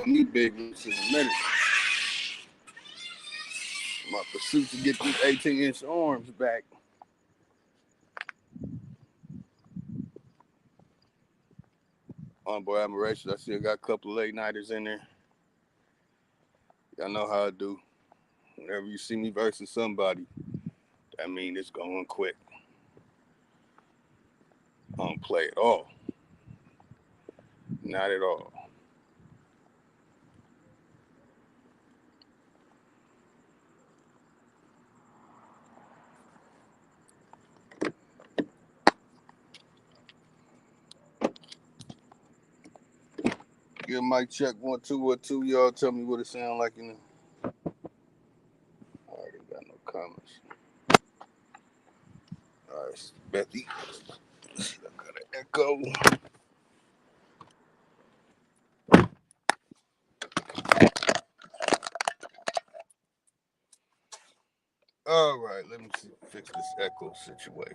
me big leagues in a minute. My pursuit to get these 18-inch arms back. On boy admiration, I still got a couple of late nighters in there. Y'all know how I do. Whenever you see me versus somebody, that means it's going quick. I don't play at all. Not at all. Get a mic check 1 2 1 2. Y'all tell me what it sound like in there. I already got no comments. All right, Bethy. I got an echo. All right, let me fix this echo situation.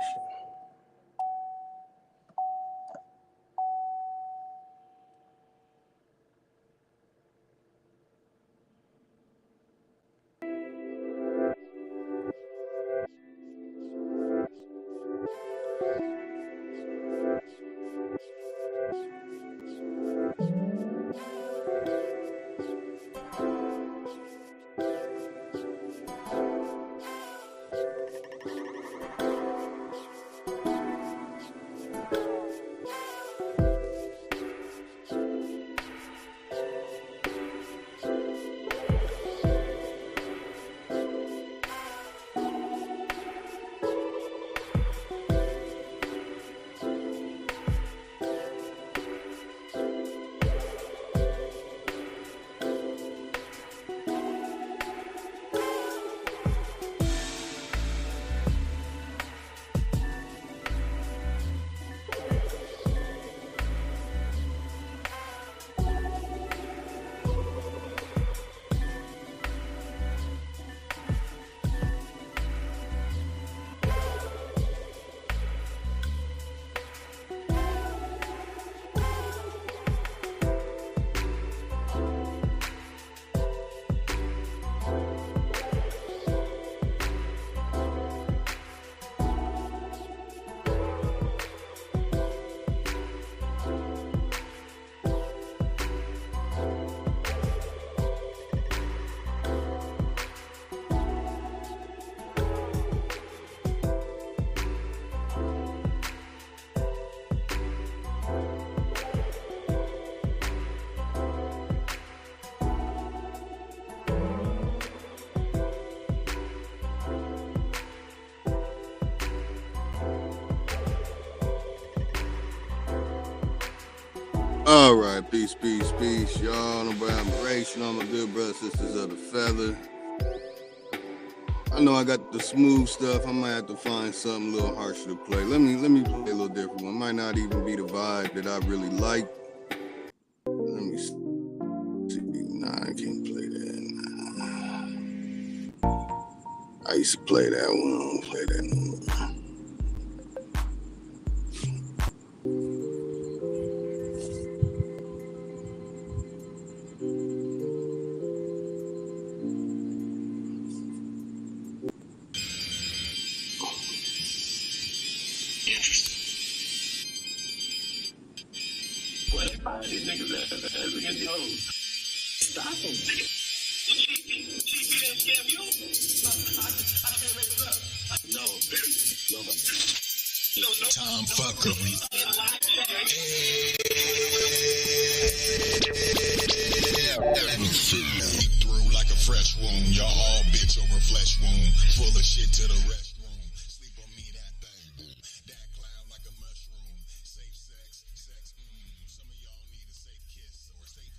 All right, peace, y'all. No admiration, all my good brothers, sisters of the feather. I know I got the smooth stuff. I might have to find something a little harsher to play. Let me play a little different one. Might not even be the vibe that I really like. Let me see. Nah, I can't play that. I used to play that one. I don't play that no more. These niggas as against the hoes. Stop them. No. Time fucker. Through like a fresh wound. Y'all all bitch over flesh wound. Full of shit to the restroom. Sleep on me, that thing. That clown like a mushroom. Safe sex. Some of y'all need a safe kiss or safe.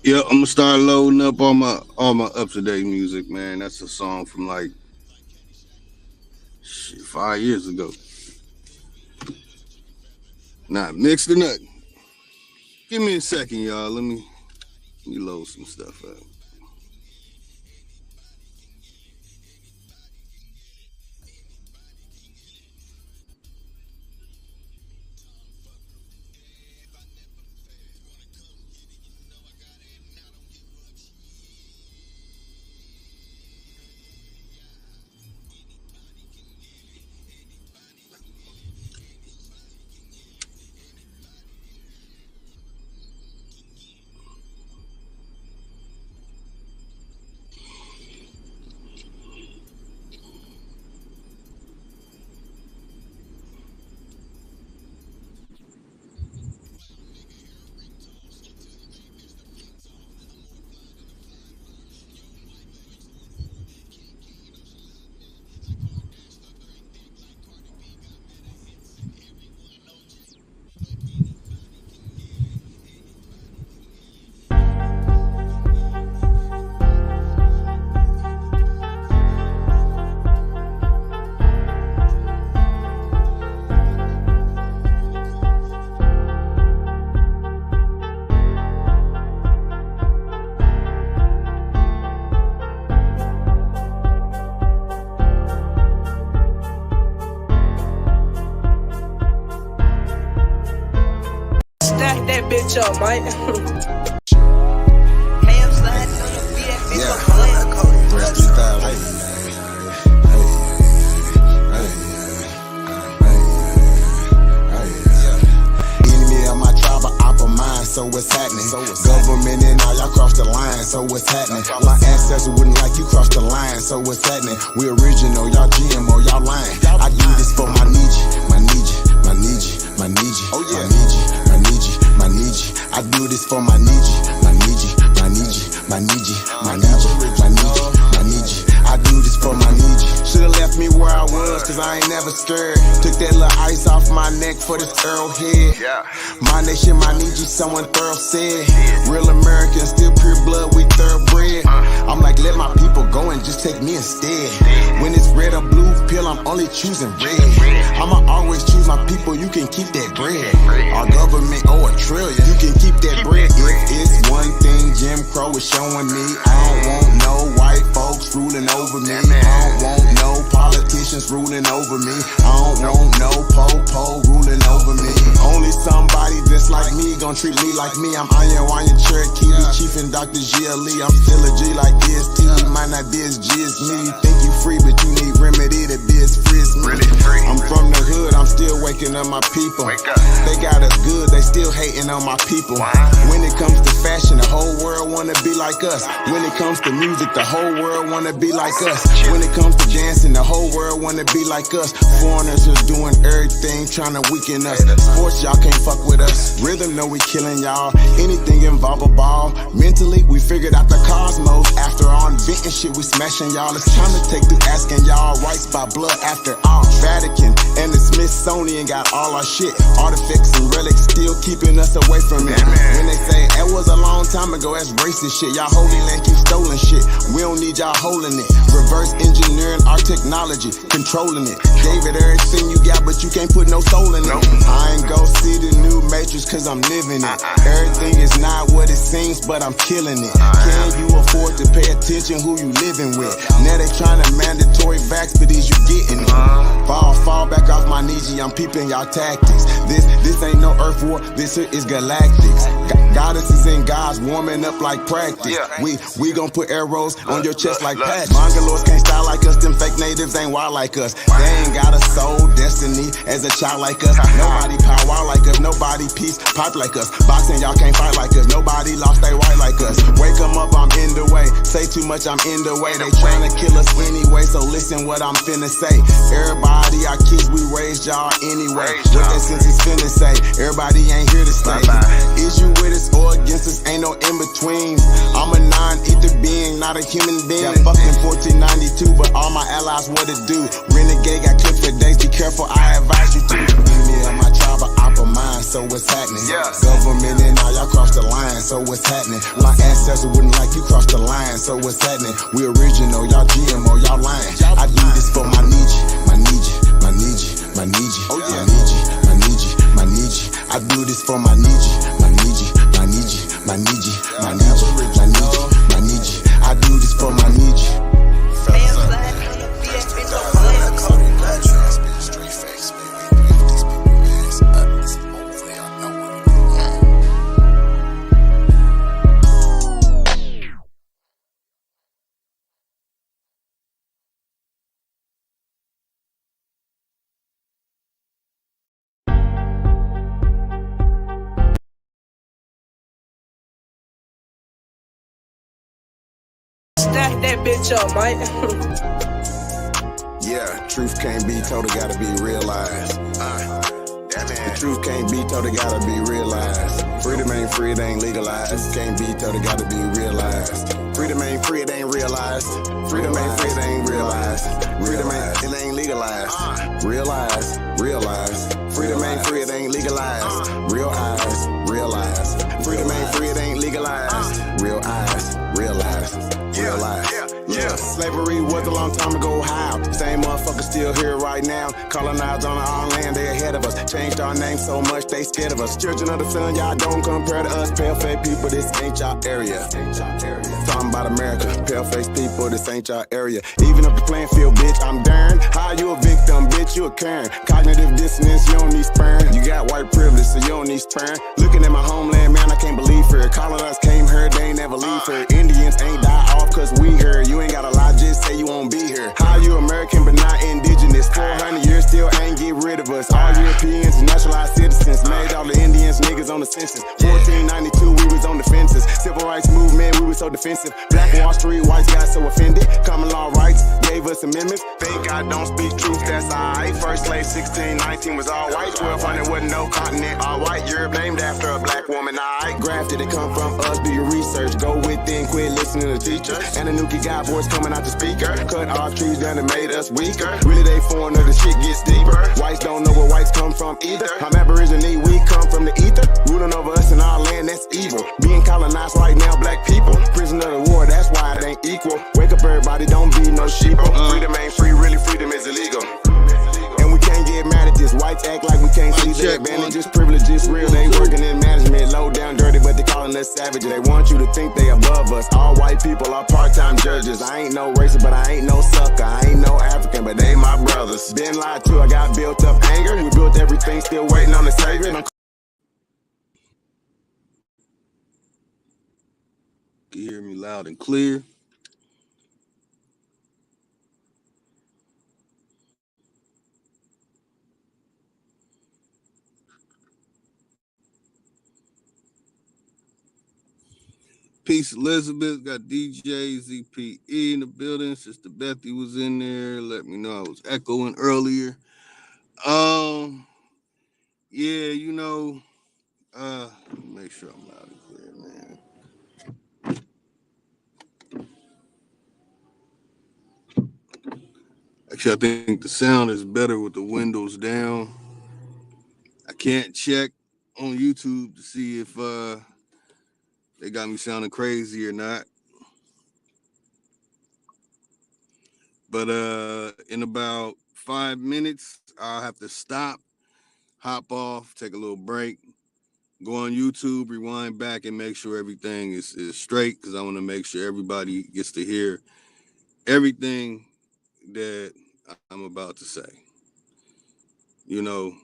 Yeah, I'm gonna start loading up all my up-to-date music, man. That's a song from like 5 years ago. Not mixed or nothing. Give me a second, y'all. Let me load some stuff up. up, Mike. Press 3000. So what's happening? Government and all y'all cross the line, so what's happening? My ancestors wouldn't like you cross the line, so what's happening? We original, y'all GMO, y'all lying. I do this for my Niji, my Niji, my Niji, my Niji, oh yeah, my Niji, my Niji, my Niji. I do this for my Niji, my Niji, my Niji, my Niji, my Niji, my Niji, my Niji. I do this for my Niji. Should've left me where I was, cause I ain't never scared. Took that little ice off my neck for this arrowhead. My nation, my Niji, someone thorough said. Real Americans, still pure blood, we thoroughbred. I'm like, let my people go and just take me instead. When it's red or blue pill, I'm only choosing red. I'ma always choose my people, you can keep that bread. Our government owe $1 trillion, you can keep that bread. If it's one thing Jim Crow is showing me, I don't want no white folks ruling over me. I don't want no politicians ruling over me. I don't want no po-po ruling over me. Only somebody just like me gon' treat me like me. I'm Iron Wyan Cherokee, the Chief and Dr. G.L.E. I'm still a G like EST. Might not be as G as me. You think you free, but you need remedy to be as free as me. I'm from the hood, I'm still waking up my people. They got us good, they still hating on my people. When it comes to fashion, the whole world wanna be like us. When it comes to music, the whole world wanna be like us. When it comes to dancing, the whole world wanna be like us. Foreigners are doing everything, trying to weaken us. Sports, y'all can't fuck with us. Rhythm, know we killing y'all. Anything involve a ball. Mentally, we figured out the cosmos. After all inventing shit, we smashing y'all. It's time to take through asking y'all. Rights by blood after all. Vatican and the Smithsonian got all our shit. Artifacts and relics still keeping us away from it. When they say that was a long time ago, that's racist shit. Y'all holy land keep stolen shit. We don't need y'all holding it. Reverse engineering our technology, controlling it. Gave it everything you got, but you can't put no soul in it. I ain't go see the new Matrix cause I'm living it. Everything is not what it seems, but I'm killing it. Can you afford to pay attention who you living with? Now they trying to mandatory vax, but is you getting it? Fall back off my Niji, I'm peeping y'all tactics. This ain't no Earth war, this is galactics. Goddesses and gods warming up like practice. We gon' put arrows on your chest like patches. Mongoloids can't style like us, them fake natives ain't wild like us. They ain't got a soul, destiny as a child like us. Nobody power like us, nobody peace pipe like us. Boxing, y'all can't fight like us, nobody lost they white like us. Wake 'em up, I'm in the way. Say too much, I'm in the way. They tryna kill us anyway, so listen what I'm finna say. Everybody, our kids, we raised y'all anyway. What that sense is finna say, everybody ain't here to stay. Is you with us or against us, ain't no in between. I'm a non-ether being, not a human being. Yeah, fucking 1492, but all my allies what to do. Renegade got clipped for days, be careful, I advise you to. Enemy of my tribe, but opera mine, so what's happening? Government and all y'all cross the line, so what's happening? My ancestors wouldn't like you cross the line, so what's happening? We original, y'all GMO, y'all lying. I do this for my Niji, my Niji, my Niji, my Niji, oh yeah, my Niji, my Niji, my Niji. I do this for my Niji, my Niji, my Niji, my Niji, my Niji, my Niji, my Niji. I do this for my Niji. Stack that bitch up, Mike. Yeah, truth can't be told, it gotta be realized. The truth can't be told, it gotta be realized. Freedom ain't free, it ain't legalized. Can't be told, it gotta be realized. Freedom ain't free, it ain't realized. Freedom ain't free, it ain't realized. Freedom ain't, it ain't legalized. Realize. Freedom ain't free, it ain't legalized. Realize. Freedom ain't free, it ain't legalized. Real eyes, realize. Yeah. Slavery was a long time ago, how? Same motherfuckers still here right now. Colonized on our land, they ahead of us. Changed our name so much, they scared of us. Children of the sun, y'all don't compare to us. Pale-faced people, this ain't y'all area. Talking about America, pale-faced people, this ain't y'all area. Even up the playing field, bitch, I'm darn. How you a victim, bitch, you a Karen. Cognitive dissonance, you don't need sperm. You got white privilege, so you don't need sperm. Looking at my homeland, man, I can't believe her. Colonized came here, they ain't never leave her. Indians ain't die off cause we here. You ain't gotta lie, just say you won't be here. How you American but not indigenous? 400 years still ain't get rid of us. All Europeans, naturalized citizens. Made all the Indians niggas on the census. 1492, we was on the fences. Civil rights movement, we was so defensive. Black Wall Street, whites got so offended. Common law rights gave us amendments. Think I don't speak truth, that's alright. First slave 1619 was all white. 1200 wasn't no continent, all white. Europe named after a black woman, alright. Grafted, it come from us, do your research. Go within, quit listening to teachers. And the Nuki got voice coming out the speaker. Cut off trees down and made us weaker. Really they foreigner, the shit gets deeper. Whites don't know where whites come from either. I'm Aborigine, we come from the ether. Ruling over us in our land, that's evil. Being colonized right now, black people. Prisoner of the war, that's why it ain't equal. Wake up everybody, don't be no sheeple. Freedom ain't free, really freedom is illegal. And we can't get mad at this. Whites act like we can't see their advantages. Privileges real, they working in management. Low down dirty, but they calling us savage. They want you to think they above us. All white people are part-time judges. I ain't no racist, but I ain't no sucker. I ain't no African, but they my brothers. Been lied to, I got built up anger. We built everything, still waiting on the savior. You hear me loud and clear. Peace, Elizabeth. Got DJ ZPE in the building. Sister Bethy was in there. Let me know I was echoing earlier. Yeah, you know, make sure I'm loud and clear, man. Actually, I think the sound is better with the windows down. I can't check on YouTube to see if they got me sounding crazy or not. But in about 5 minutes, I'll have to stop, hop off, take a little break, go on YouTube, rewind back, and make sure everything is straight, because I want to make sure everybody gets to hear everything that I'm about to say. You know,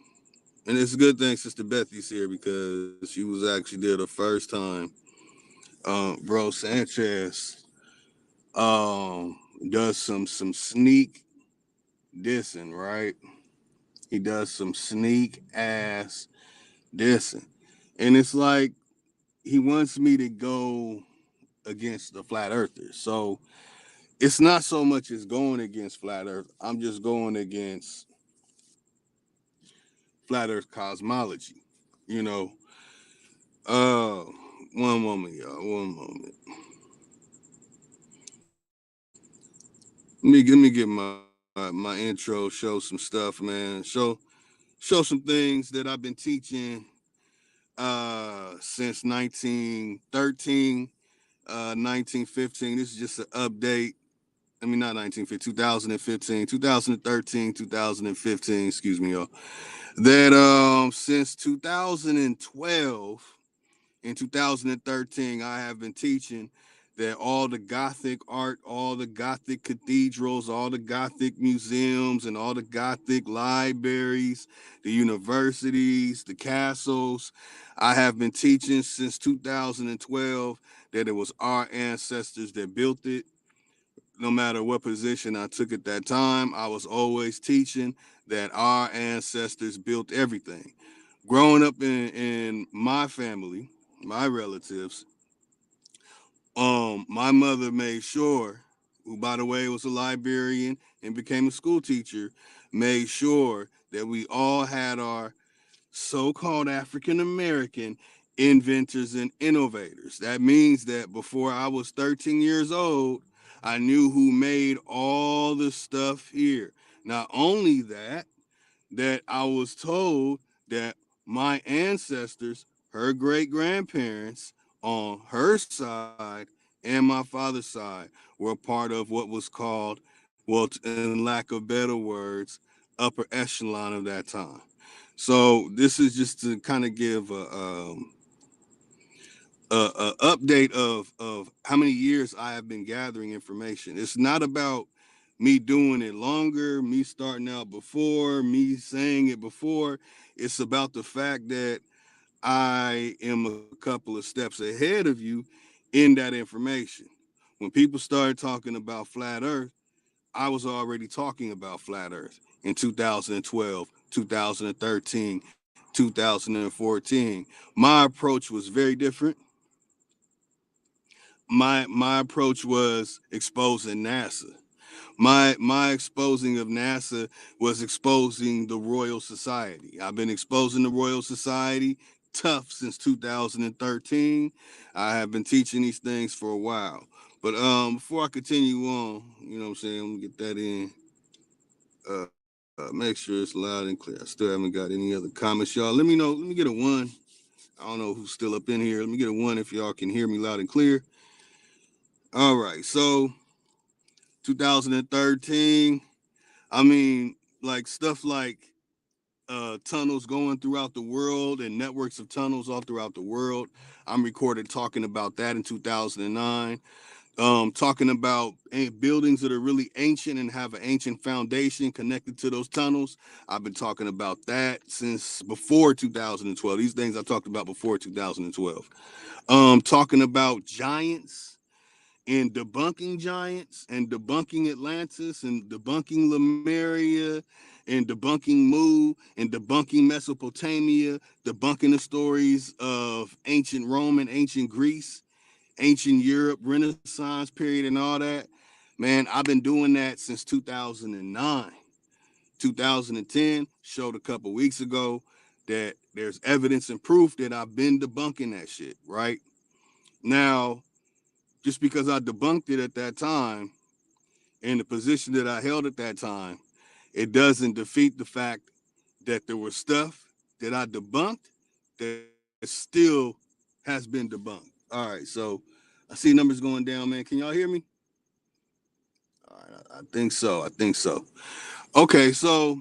and it's a good thing Sister Bethy's here, because she was actually there the first time. Bro Sanchez does some sneak dissing, right? He does some sneak ass dissing. And it's like he wants me to go against the flat earthers. So it's not so much as going against flat earth. I'm just going against flat earth cosmology. You know, one moment, y'all. One moment. Let me get my intro. Show some stuff, man. Show some things that I've been teaching since 1913, 1915. This is just an update. I mean, not 1915, 2015, 2013, 2015. Excuse me, y'all. That since 2012. In 2013, I have been teaching that all the Gothic art, all the Gothic cathedrals, all the Gothic museums, and all the Gothic libraries, the universities, the castles, I have been teaching since 2012 that it was our ancestors that built it. No matter what position I took at that time, I was always teaching that our ancestors built everything. Growing up in my family, my relatives, my mother made sure, who by the way was a librarian and became a school teacher, made sure that we all had our so-called African American inventors and innovators. That means that before I was 13 years old, I knew who made all the stuff here. Not only that I was told that my ancestors, her great grandparents on her side and my father's side, were a part of what was called, well, in lack of better words, upper echelon of that time. So this is just to kind of give a update of how many years I have been gathering information. It's not about me doing it longer, me starting out before, me saying it before. It's about the fact that I am a couple of steps ahead of you in that information. When people started talking about flat Earth, I was already talking about flat Earth in 2012, 2013, 2014. My approach was very different. My approach was exposing NASA. My exposing of NASA was exposing the Royal Society. I've been exposing the Royal Society tough since 2013. I have been teaching these things for a while. But before I continue on, you know what I'm saying, let me get that in. Make sure it's loud and clear. I still haven't got any other comments, y'all. Let me know. Let me get a one. I don't know who's still up in here. Let me get a one if y'all can hear me loud and clear. All right. So 2013. I mean, like stuff like tunnels going throughout the world and networks of tunnels all throughout the world. I'm recorded talking about that in 2009. Talking about buildings that are really ancient and have an ancient foundation connected to those tunnels. I've been talking about that since before 2012. These things I talked about before 2012. Talking about giants and debunking giants and debunking Atlantis and debunking Lemuria and debunking Mu and debunking Mesopotamia, debunking the stories of ancient Rome and ancient Greece, ancient Europe, Renaissance period, and all that. Man, I've been doing that since 2009. 2010 showed a couple weeks ago that there's evidence and proof that I've been debunking that shit, right? Now, just because I debunked it at that time in the position that I held at that time, it doesn't defeat the fact that there was stuff that I debunked that still has been debunked. All right, so I see numbers going down, man. Can y'all hear me? All right, I think so. I think so. Okay, so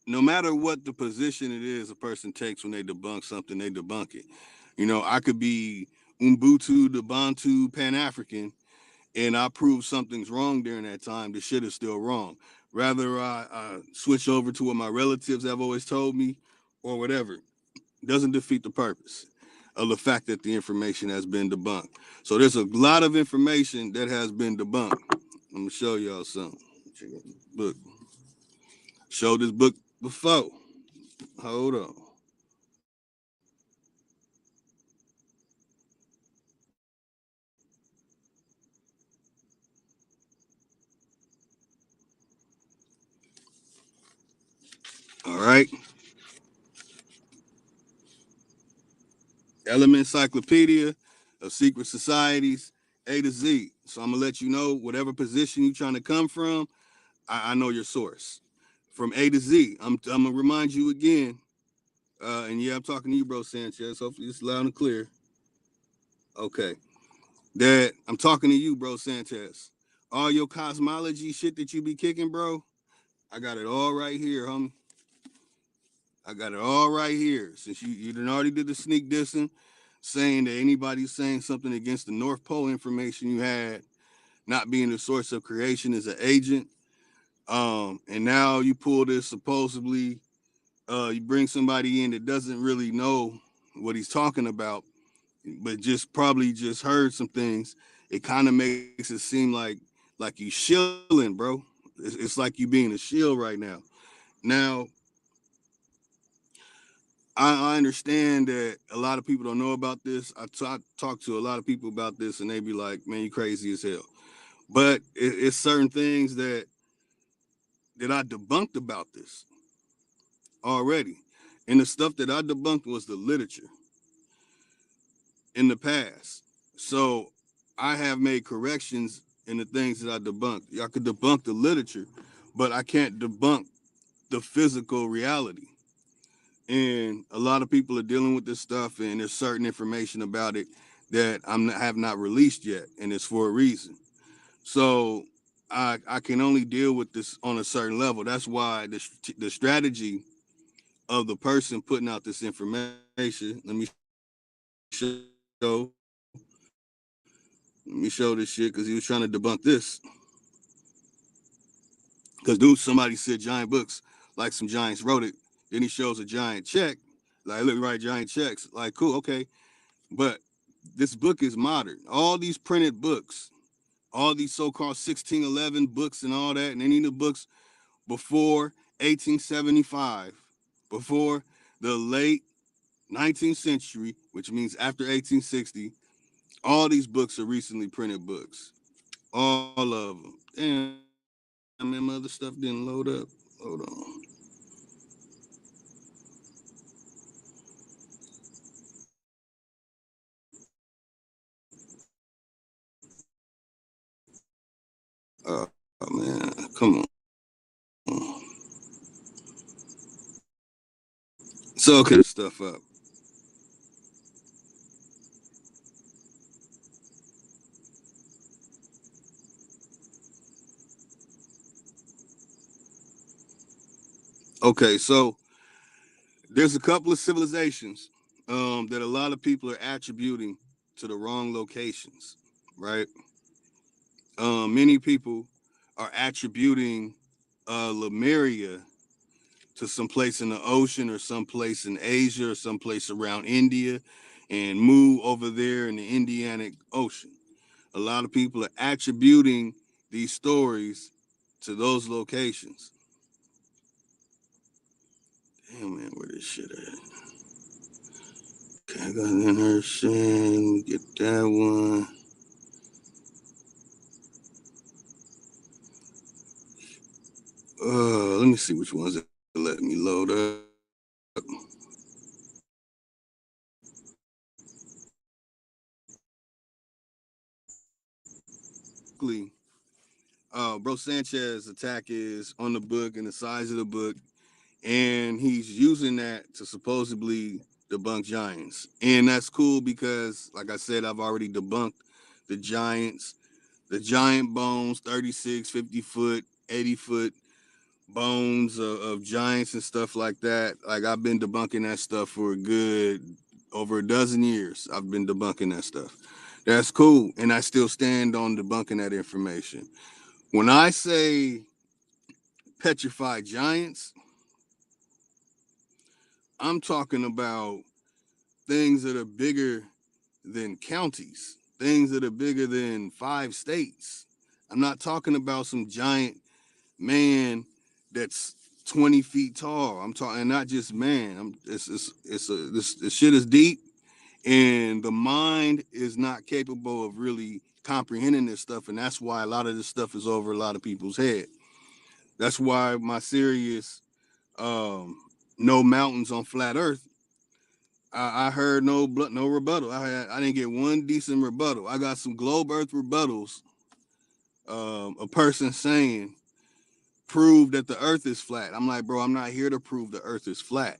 no matter what the position it is a person takes when they debunk something, they debunk it. You know, I could be Ubuntu, Ubuntu, Pan African, and I prove something's wrong during that time. The shit is still wrong. Rather, I switch over to what my relatives have always told me, or whatever. Doesn't defeat the purpose of the fact that the information has been debunked. So there's a lot of information that has been debunked. I'm gonna show y'all something. Check out this book. Showed this book before. Hold on. All right. Element Encyclopedia of Secret Societies, A to Z. So I'm gonna let you know whatever position you're trying to come from. I know your source from A to Z. I'm gonna remind you again. And yeah, I'm talking to you, Bro Sanchez. Hopefully it's loud and clear. Okay. That I'm talking to you, Bro Sanchez. All your cosmology shit that you be kicking, bro. I got it all right here, homie. I got it all right here. Since you done already did the sneak dissing, saying that anybody's saying something against the North Pole information you had, not being the source of creation as an agent. And now you pull this supposedly, you bring somebody in that doesn't really know what he's talking about, but just probably just heard some things. It kind of makes it seem like you shilling, bro. It's like you being a shill right now. Now, I understand that a lot of people don't know about this. I talk to a lot of people about this, and they be like, "Man, you crazy as hell." But it's certain things that I debunked about this already, and the stuff that I debunked was the literature in the past. So I have made corrections in the things that I debunked. I could debunk the literature, but I can't debunk the physical reality. And a lot of people are dealing with this stuff, and there's certain information about it that have not released yet, and it's for a reason. So I can only deal with this on a certain level. That's why the strategy of the person putting out this information. Show let me show this shit because he was trying to debunk this. Because dude, somebody said giant books, like some giants wrote it. Then he shows a giant check, like look right, giant checks. Like cool, okay, but this book is modern. All these printed books, all these so-called 1611 books and all that, and any of the books before 1875, before the late 19th century, which means after 1860, all these books are recently printed books. All of them. Damn, man, my other stuff didn't load up. Hold on. Oh, man, come on. So, okay, this stuff up. Okay, so there's a couple of civilizations that a lot of people are attributing to the wrong locations, right? Many people are attributing Lemuria to some place in the ocean or some place in Asia or some place around India and Mu over there in the Indianic Ocean. A lot of people are attributing these stories to those locations. Damn, man, where this shit at? Okay, I got an Let me get that one. Let me see which ones that let me load up. Bro Sanchez attack is on the book and the size of the book, and he's using that to supposedly debunk giants. And that's cool because, like I said, I've already debunked the giants, the giant bones, 36, 50 foot, 80 foot bones of giants and stuff like that. Like I've been debunking that stuff for a good over a dozen years. I've been debunking that stuff. That's cool. And I still stand on debunking that information. When I say petrified giants, I'm talking about things that are bigger than counties, things that are bigger than 5 states. I'm not talking about some giant man that's 20 feet tall. I'm talking not just man. This shit is deep, and the mind is not capable of really comprehending this stuff, and that's why a lot of this stuff is over a lot of people's head. That's why my serious no mountains on flat earth, I heard no rebuttal. I didn't get one decent rebuttal. I got some globe earth rebuttals. A person saying prove that the earth is flat. I'm like, bro, I'm not here to prove the earth is flat.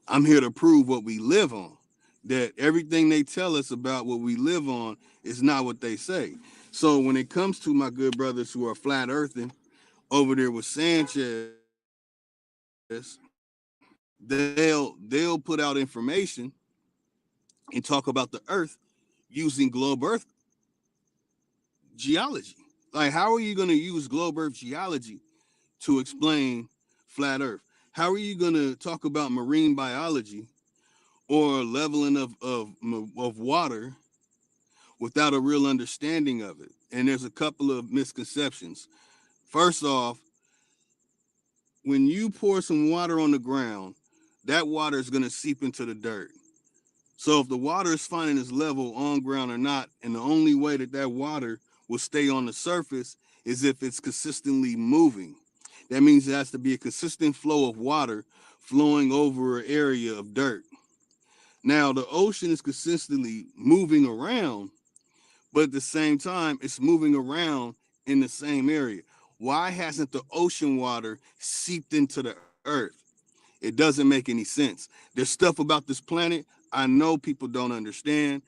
I'm here to prove what we live on. That everything they tell us about what we live on is not what they say. So when it comes to my good brothers who are flat earthing over there with Sanchez, they'll put out information and talk about the earth using globe earth geology. Like, how are you going to use globe earth geology to explain flat earth? How are you going to talk about marine biology or leveling of water without a real understanding of it? And there's a couple of misconceptions. First off, when you pour some water on the ground, that water is going to seep into the dirt. So if the water is finding its level on ground or not, and the only way that that water will stay on the surface is if it's consistently moving. That means there has to be a consistent flow of water flowing over an area of dirt. Now, the ocean is consistently moving around, but at the same time, it's moving around in the same area. Why hasn't the ocean water seeped into the earth? It doesn't make any sense. There's stuff about this planet I know people don't understand.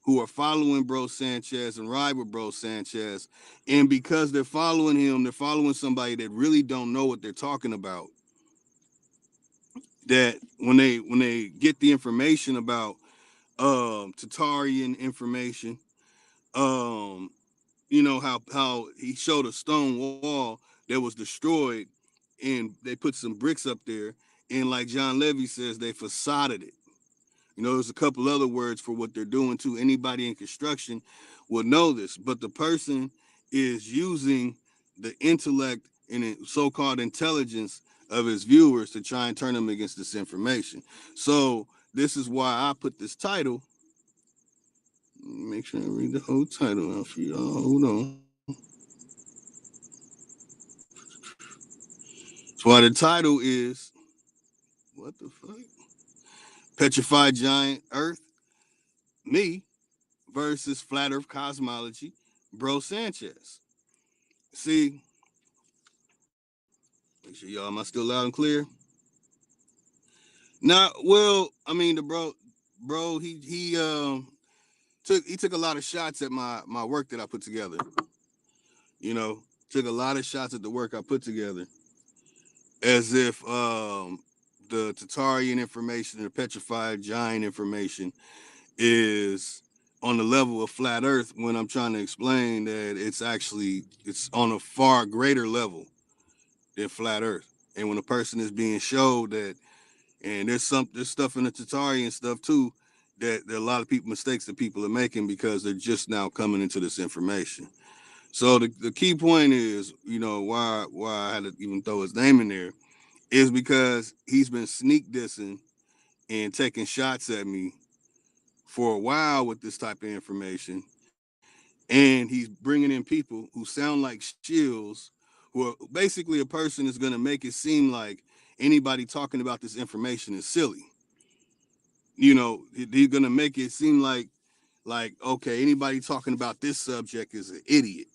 who are following Bro Sanchez and ride with Bro Sanchez. And because they're following him, they're following somebody that really don't know what they're talking about. That when they get the information about Tatarian information, um, how he showed a stone wall that was destroyed, and they put some bricks up there, and like John Levy says, they facaded it. There's a couple other words for what they're doing too. Anybody in construction will know this, but the person is using the intellect and so-called intelligence of his viewers to try and turn them against this information. So this is why I put this title. Make sure I read the whole title out for y'all. Hold on. That's why the title is, what the fuck? Petrified Giant Earth, me versus Flat Earth Cosmology, Bro Sanchez. See, make sure y'all, am I still loud and clear? Now, well, I mean, the bro, he took a lot of shots at my work that I put together. You know, took a lot of shots at the work I put together, as if the Tatarian information, the Petrified Giant information, is on the level of flat Earth. When I'm trying to explain that it's on a far greater level than flat Earth. And when a person is being showed that, and there's stuff in the Tatarian stuff too, that there are a lot of mistakes that people are making because they're just now coming into this information. So the key point is, why I had to even throw his name in there is because he's been sneak dissing and taking shots at me for a while with this type of information. And he's bringing in people who sound like shills, who are basically a person is going to make it seem like anybody talking about this information is silly. He's going to make it seem like, okay, anybody talking about this subject is an idiot.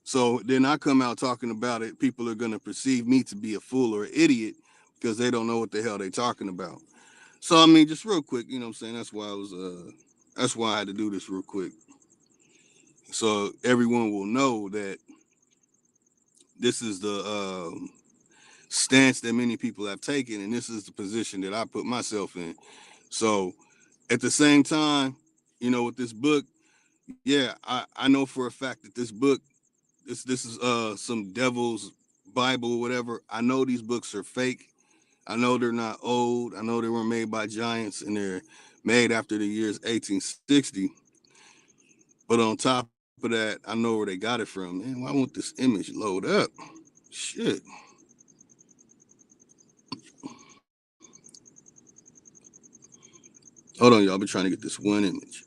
So then I come out talking about it, people are going to perceive me to be a fool or an idiot because they don't know what the hell they're talking about. So, I mean, just real quick, what I'm saying? That's why I had to do this real quick. So everyone will know that this is the stance that many people have taken, and this is the position that I put myself in. So at the same time, with this book, yeah, I know for a fact that this book, this is some devil's Bible or whatever. I know these books are fake. I know they're not old. I know they were made by giants and they're made after the years 1860. But on top of that, I know where they got it from. Man, why won't this image load up? Shit. Hold on, y'all. I've been trying to get this one image.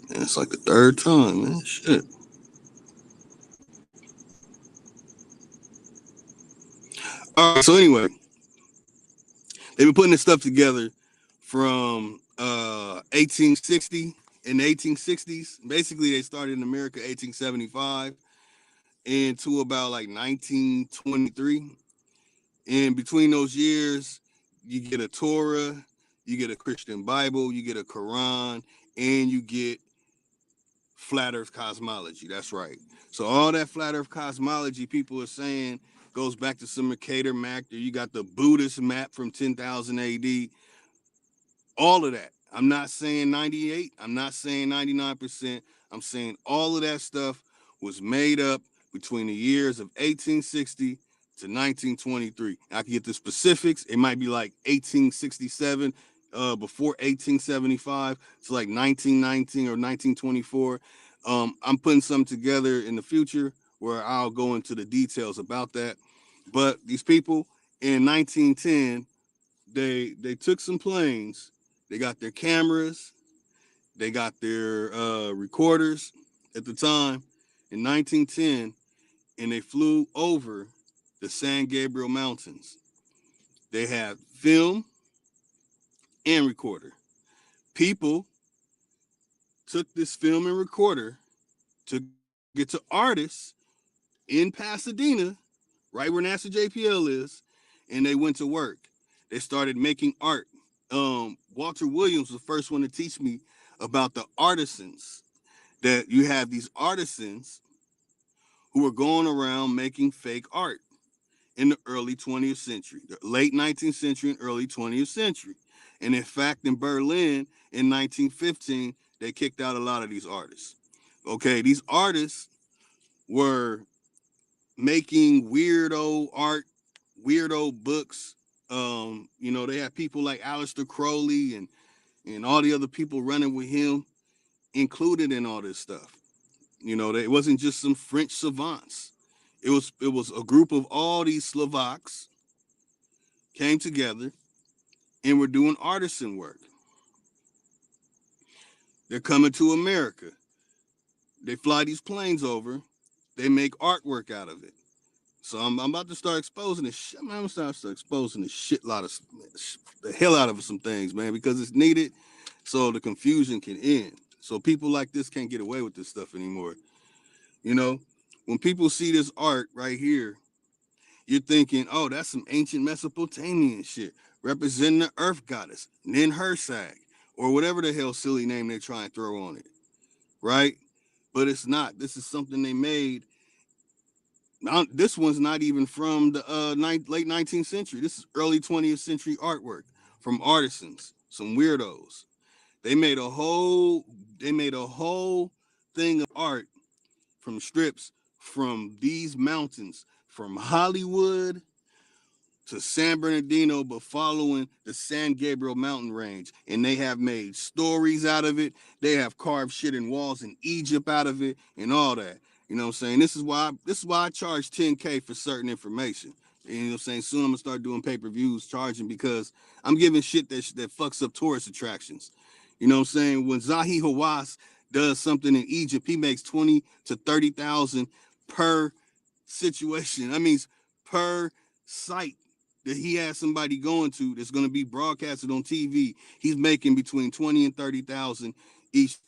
Man, it's like the third time, man. Shit. All right, so anyway, they've been putting this stuff together from 1860 in the 1860s. Basically, they started in America 1875 into about like 1923. And between those years, you get a Torah, you get a Christian Bible, you get a Quran, and you get flat Earth cosmology. That's right. So all that flat Earth cosmology people are saying goes back to some Mercator Mac. You got the Buddhist map from 10,000 AD. All of that. I'm not saying 98. I'm not saying 99%. I'm saying all of that stuff was made up between the years of 1860 to 1923. I can get the specifics. It might be like 1867 before 1875 to like 1919 or 1924. I'm putting some together in the future where I'll go into the details about that. But these people in 1910, they took some planes, they got their cameras, they got their recorders at the time in 1910, and they flew over the San Gabriel Mountains. They had film and recorder. People took this film and recorder, took it to artists in Pasadena, right where NASA JPL is, and they went to work. They started making art. Walter Williams was the first one to teach me about the artisans. That you have these artisans who were going around making fake art in the early 20th century, the late 19th century and early 20th century. And in fact, in Berlin in 1915, they kicked out a lot of these artists. Okay, these artists were making weirdo art, weirdo books. They had people like Aleister Crowley and all the other people running with him included in all this stuff. It wasn't just some French savants. It was a group of all these Slovaks came together and were doing artisan work. They're coming to America. They fly these planes over. They make artwork out of it. So I'm about to start exposing this shit. I'm gonna start exposing the hell out of some things, man, because it's needed so the confusion can end. So people like this can't get away with this stuff anymore. When people see this art right here, you're thinking, oh, that's some ancient Mesopotamian shit representing the earth goddess, Ninhursag, or whatever the hell silly name they try and throw on it, right? But it's not. This is something they made. Now, this one's not even from the late 19th century. This is early 20th century artwork from artisans, some weirdos. They made a whole thing of art from strips from these mountains, from Hollywood to San Bernardino, but following the San Gabriel mountain range. And they have made stories out of it. They have carved shit in walls in Egypt out of it and all that. You know what I'm saying? This is why I charge $10K for certain information. And you know what I'm saying? Soon I'm gonna start doing pay-per-views charging because I'm giving shit that fucks up tourist attractions. You know what I'm saying? When Zahi Hawass does something in Egypt, he makes 20 to 30,000 per situation. That means per site that he has somebody going to that's going to be broadcasted on TV. He's making between 20 and 30,000 each.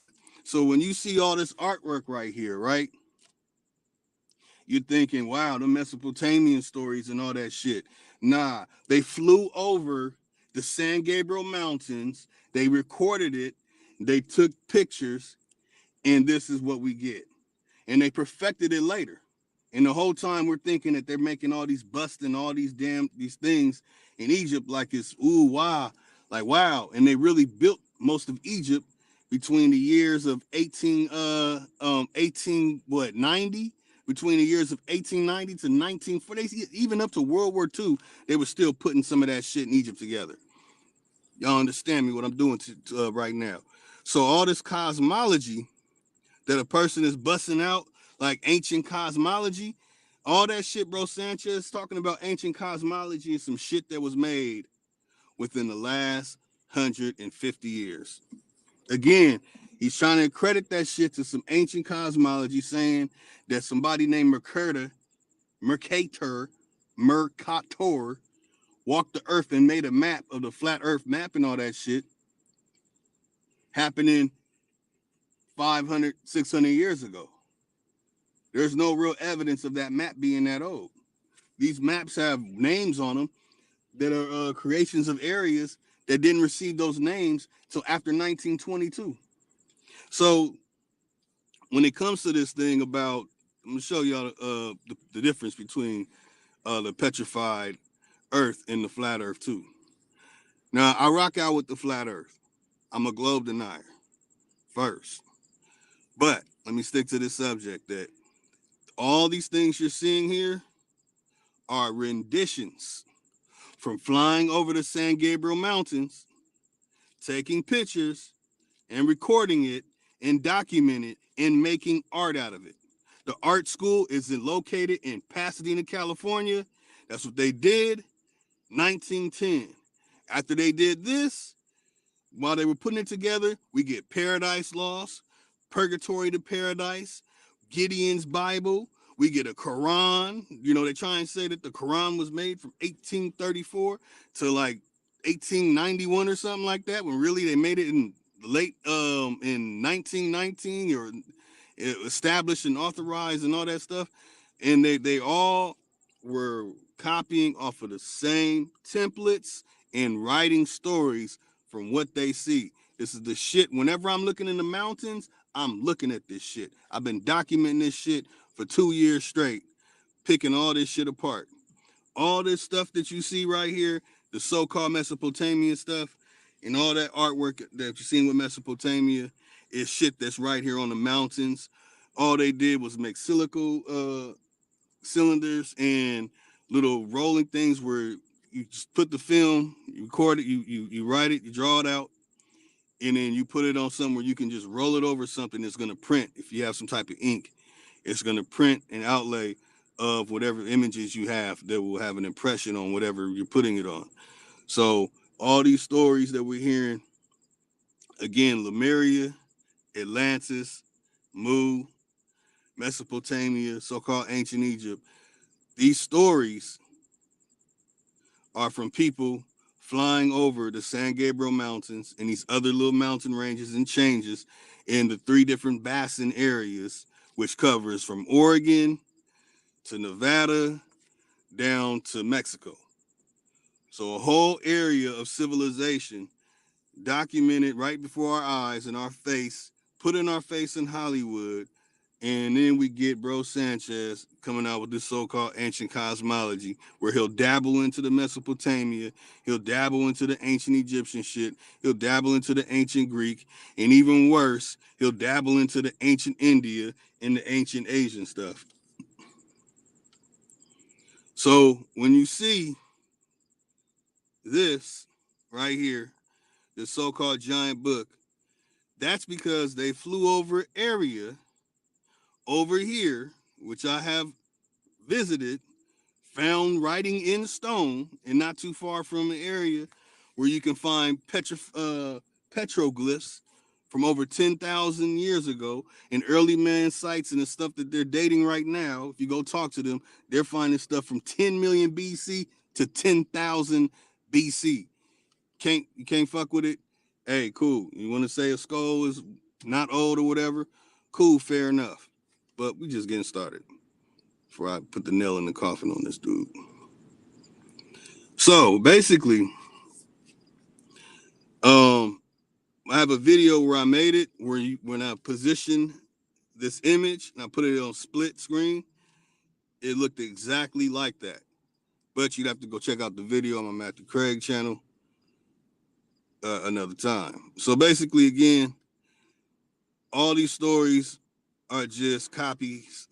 So when you see all this artwork right here, right? You're thinking, wow, the Mesopotamian stories and all that shit. Nah, they flew over the San Gabriel Mountains. They recorded it. They took pictures, and this is what we get. And they perfected it later. And the whole time we're thinking that they're making all these busts and all these things in Egypt like it's wow. And they really built most of Egypt between the years of 1890, between the years of 1890 to 1940, even up to World War II, they were still putting some of that shit in Egypt together. Y'all understand me what I'm doing right now. So all this cosmology that a person is busting out, like ancient cosmology, all that shit, Bro Sanchez talking about ancient cosmology is some shit that was made within the last 150 years. Again, he's trying to credit that shit to some ancient cosmology, saying that somebody named Mercator, walked the earth and made a map of the flat earth map and all that shit happening 500, 600 years ago. There's no real evidence of that map being that old. These maps have names on them that are creations of areas that didn't receive those names till after 1922. So when it comes to this thing about, I'm gonna show y'all the difference between the petrified earth and the flat earth too. Now, I rock out with the flat earth. I'm a globe denier first. But let me stick to this subject that all these things you're seeing here are renditions from flying over the San Gabriel Mountains, taking pictures and recording it and documenting it and making art out of it. The art school is located in Pasadena, California. That's what they did, 1910. After they did this, while they were putting it together, we get Paradise Lost, Purgatory to Paradise, Gideon's Bible. We get a Quran. They try and say that the Quran was made from 1834 to like 1891 or something like that, when really they made it in late in 1919 or established and authorized and all that stuff, and they all were copying off of the same templates and writing stories from what they see. This is the shit. Whenever I'm looking in the mountains, I'm looking at this shit. I've been documenting this shit for 2 years straight, picking all this shit apart. All this stuff that you see right here, the so-called Mesopotamian stuff, and all that artwork that you've seen with Mesopotamia is shit that's right here on the mountains. All they did was make silica cylinders and little rolling things where you just put the film, you record it, you write it, you draw it out, and then you put it on somewhere you can just roll it over something that's going to print. If you have some type of ink, it's going to print an outlay of whatever images you have that will have an impression on whatever you're putting it on. So all these stories that we're hearing, again, Lemuria, Atlantis, Mu, Mesopotamia, so-called ancient Egypt, these stories are from people flying over the San Gabriel Mountains and these other little mountain ranges and changes in the 3 different basin areas, which covers from Oregon to Nevada down to Mexico. So a whole area of civilization documented right before our eyes, in our face, put in our face in Hollywood. And then we get Bro Sanchez coming out with this so-called ancient cosmology, where he'll dabble into the Mesopotamia, he'll dabble into the ancient Egyptian shit, he'll dabble into the ancient Greek, and even worse, he'll dabble into the ancient India and the ancient Asian stuff. So when you see this right here, this so-called giant book, that's because they flew over area over here, which I have visited, found writing in stone, and not too far from an area where you can find petroglyphs from over 10,000 years ago, and early man sites and the stuff that they're dating right now. If you go talk to them, they're finding stuff from 10 million BC to 10,000 BC. You can't fuck with it. Hey, cool. You want to say a skull is not old or whatever? Cool, fair enough. But we just getting started before I put the nail in the coffin on this dude. So basically, I have a video where I made it when I positioned this image and I put it on split screen, it looked exactly like that. But you'd have to go check out the video on my Matthew Craig channel another time. So basically, again, all these stories are just copies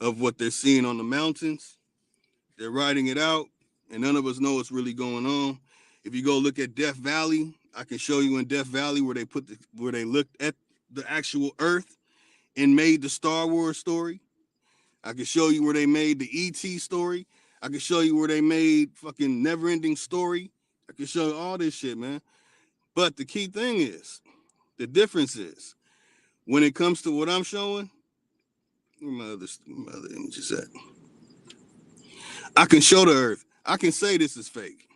of what they're seeing on the mountains. They're writing it out, and none of us know what's really going on. If you go look at Death Valley, I can show you in Death Valley where they looked at the actual Earth and made the Star Wars story. I can show you where they made the E.T. story. I can show you where they made fucking Neverending Story. I can show you all this shit, man. But the key thing is, the difference is, when it comes to what I'm showing, where my other images at? I can show the Earth. I can say this is fake.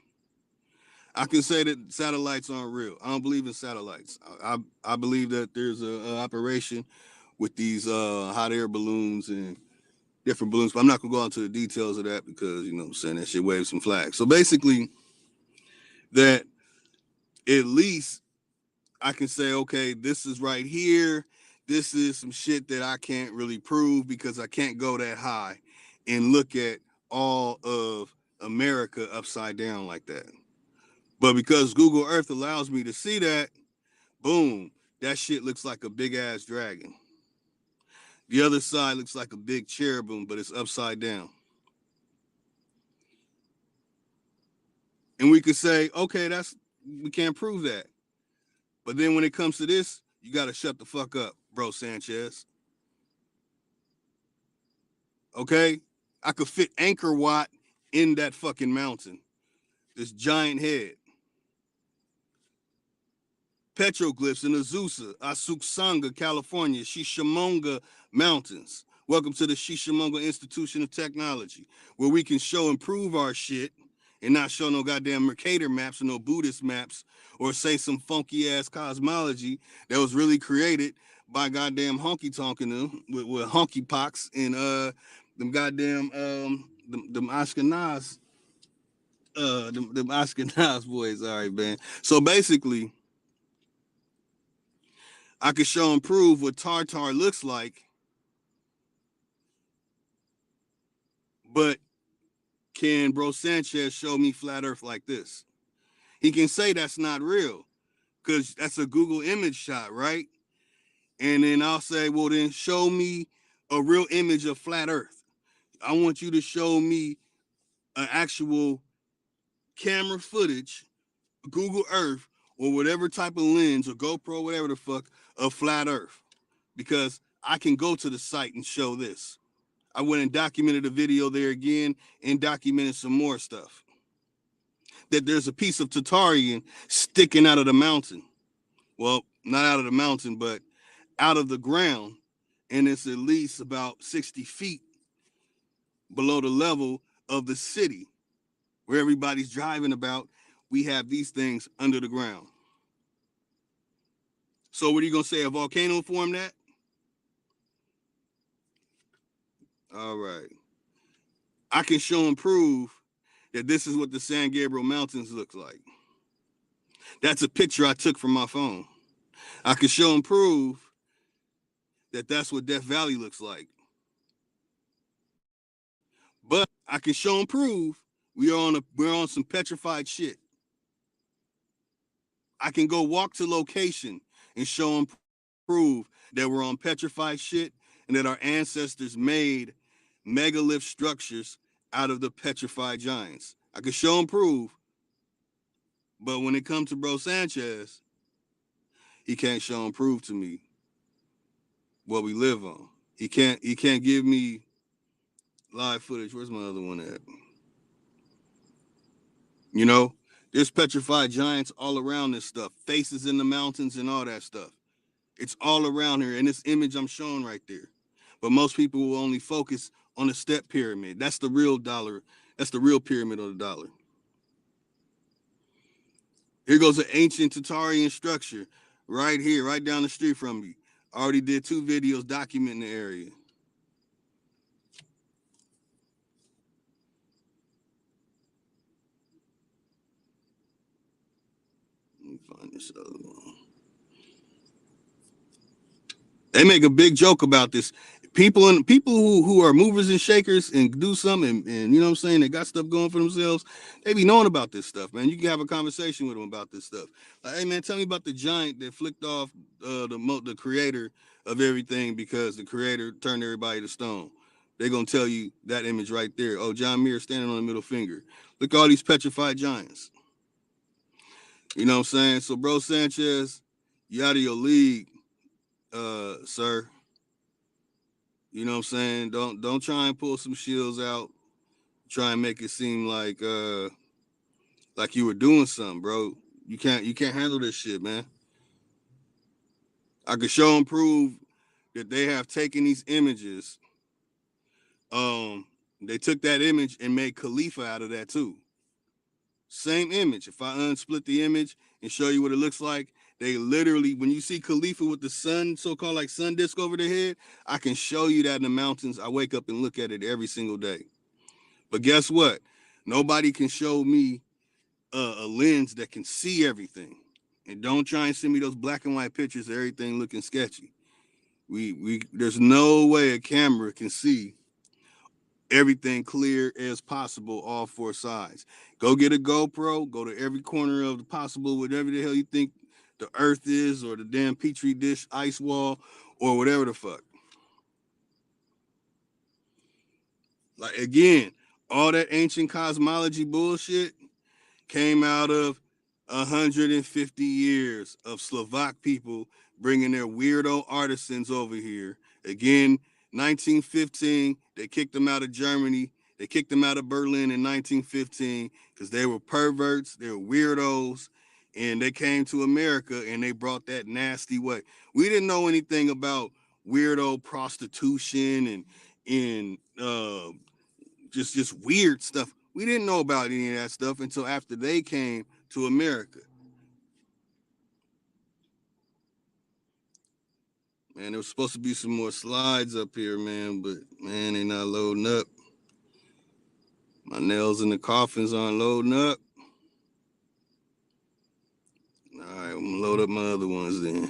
I can say that satellites aren't real. I don't believe in satellites. I believe that there's a operation with these hot air balloons and different balloons, but I'm not gonna go into the details of that because, you know what I'm saying, that shit waves some flags. So basically, that at least I can say, okay, this is right here. This is some shit that I can't really prove because I can't go that high and look at all of America upside down like that. But because Google Earth allows me to see that, boom, that shit looks like a big ass dragon. The other side looks like a big cherubim, but it's upside down. And we could say, okay, we can't prove that. But then when it comes to this, you got to shut the fuck up, Bro Sanchez. Okay? I could fit Angkor Wat in that fucking mountain. This giant head. Petroglyphs in Azusa, Asuksanga, California, Shishamonga Mountains. Welcome to the Shishamonga Institution of Technology, where we can show and prove our shit and not show no goddamn Mercator maps or no Buddhist maps, or say some funky ass cosmology that was really created by goddamn honky tonkin' them with honky pox and them goddamn them Ashkenaz them Ashkenaz boys. All right, man. So basically, I could show and prove what Tartar looks like, but can Bro Sanchez show me flat Earth like this? He can say that's not real because that's a Google image shot, right? And then I'll say, well, then show me a real image of flat Earth. I want you to show me an actual camera footage, Google Earth, or whatever type of lens or GoPro, whatever the fuck, of flat Earth. Because I can go to the site and show this. I went and documented a video there again and documented some more stuff. That there's a piece of Tartarian sticking out of the mountain. Well, not out of the mountain, but out of the ground. And it's at least about 60 feet below the level of the city where everybody's driving about. We have these things under the ground. So what are you going to say? A volcano formed that? All right. I can show and prove that this is what the San Gabriel Mountains looks like. That's a picture I took from my phone. I can show and prove that that's what Death Valley looks like. But I can show and prove we're on some petrified shit. I can go walk to location and show and prove that we're on petrified shit and that our ancestors made megalith structures out of the petrified giants. I can show and prove, but when it comes to Bro Sanchez, he can't show and prove to me what we live on. He can't give me live footage. Where's my other one at? You know, there's petrified giants all around this stuff, faces in the mountains and all that stuff. It's all around here, and this image I'm showing right there. But most people will only focus on the step pyramid. That's the real dollar. That's the real pyramid of the dollar. Here goes an ancient Tartarian structure right here, right down the street from me. I already did 2 videos documenting the area. Let me find this other one. They make a big joke about this. People who are movers and shakers and do something and you know what I'm saying, they got stuff going for themselves, they be knowing about this stuff, man. You can have a conversation with them about this stuff. Like, hey man, tell me about the giant that flicked off the creator of everything because the creator turned everybody to stone. They're gonna tell you that image right there. Oh, John Muir standing on the middle finger. Look at all these petrified giants. You know what I'm saying? So Bro Sanchez, you out of your league, sir. You know what I'm saying? Don't try and pull some shields out. Try and make it seem like you were doing something, bro. You can't handle this shit, man. I could show and prove that they have taken these images. They took that image and made Khalifa out of that too. Same image. If I unsplit the image and show you what it looks like, they literally, when you see Khalifa with the sun, so-called like sun disk over their head, I can show you that in the mountains. I wake up and look at it every single day. But guess what? Nobody can show me a lens that can see everything. And don't try and send me those black and white pictures of everything looking sketchy. There's no way a camera can see everything clear as possible, all 4 sides. Go get a GoPro, go to every corner of the possible, whatever the hell you think the earth is, or the damn petri dish ice wall, or whatever the fuck. Like, again, all that ancient cosmology bullshit came out of 150 years of Slovak people bringing their weirdo artisans over here. Again, 1915, they kicked them out of Germany. They kicked them out of Berlin in 1915 because they were perverts, they were weirdos, and they came to America and they brought that nasty way. We didn't know anything about weirdo prostitution and just weird stuff. We didn't know about any of that stuff until after they came to America. Man, there was supposed to be some more slides up here, man, but man, they not loading up. My nails in the coffins aren't loading up. All right, I'm gonna load up my other ones then.